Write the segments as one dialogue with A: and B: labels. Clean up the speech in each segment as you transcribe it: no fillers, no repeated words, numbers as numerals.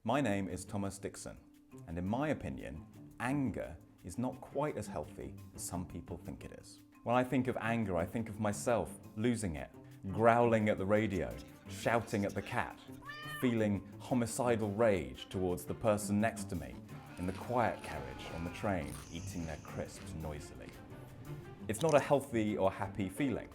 A: My name is Thomas Dixon, and in my opinion, anger is not quite as healthy as some people think it is. When I think of anger, I think of myself losing it, growling at the radio, shouting at the cat, feeling homicidal rage towards the person next to me in the quiet carriage on the train, eating their crisps noisily. It's not a healthy or happy feeling.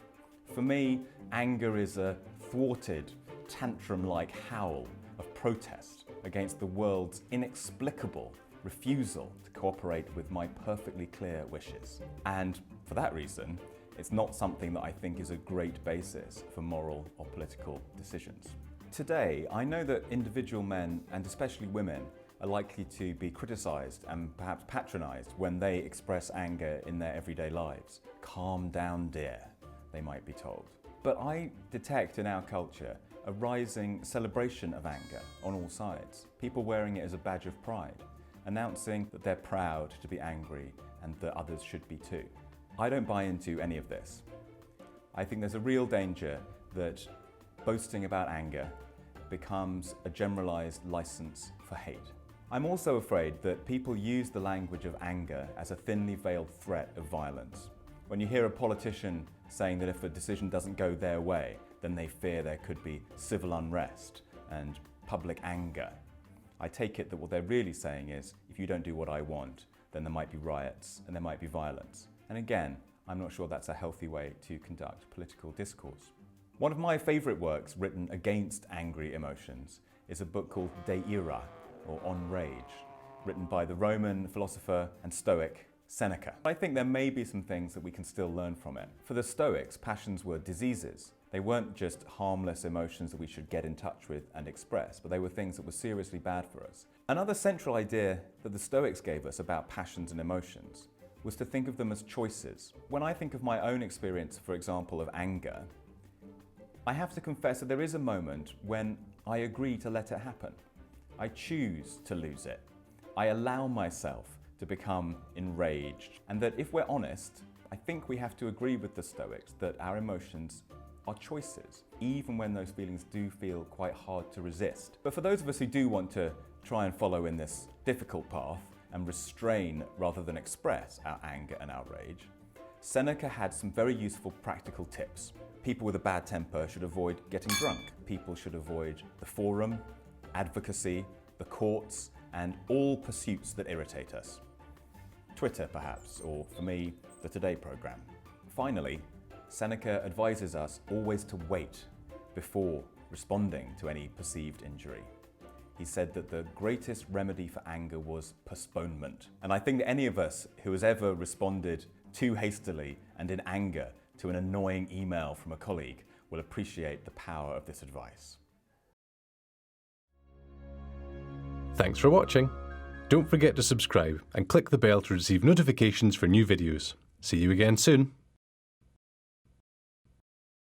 A: For me, anger is a thwarted, tantrum-like howl of protest against the world's inexplicable refusal to cooperate with my perfectly clear wishes. And for that reason, it's not something that I think is a great basis for moral or political decisions. Today, I know that individual men, and especially women, are likely to be criticised and perhaps patronised when they express anger in their everyday lives. Calm down, dear, they might be told. But I detect in our culture a rising celebration of anger on all sides. People wearing it as a badge of pride, announcing that they're proud to be angry and that others should be too. I don't buy into any of this. I think there's a real danger that boasting about anger becomes a generalised licence for hate. I'm also afraid that people use the language of anger as a thinly veiled threat of violence. When you hear a politician saying that if a decision doesn't go their way, then they fear there could be civil unrest and public anger, I take it that what they're really saying is, if you don't do what I want, then there might be riots and there might be violence. And again, I'm not sure that's a healthy way to conduct political discourse. One of my favourite works written against angry emotions is a book called De Ira, or On Rage, written by the Roman philosopher and Stoic Seneca. I think there may be some things that we can still learn from it. For the Stoics, passions were diseases. They weren't just harmless emotions that we should get in touch with and express, but they were things that were seriously bad for us. Another central idea that the Stoics gave us about passions and emotions was to think of them as choices. When I think of my own experience, for example, of anger, I have to confess that there is a moment when I agree to let it happen. I choose to lose it. I allow myself to become enraged. And that if we're honest, I think we have to agree with the Stoics that our emotions are choices, even when those feelings do feel quite hard to resist. But for those of us who do want to try and follow in this difficult path and restrain rather than express our anger and our rage, Seneca had some very useful practical tips. People with a bad temper should avoid getting drunk. People should avoid the forum, advocacy, the courts, and all pursuits that irritate us. Twitter, perhaps, or for me, the Today programme. Finally, Seneca advises us always to wait before responding to any perceived injury. He said that the greatest remedy for anger was postponement. And I think that any of us who has ever responded too hastily and in anger to an annoying email from a colleague will appreciate the power of this advice.
B: Thanks for watching. Don't forget to subscribe and click the bell to receive notifications for new videos. See you again soon.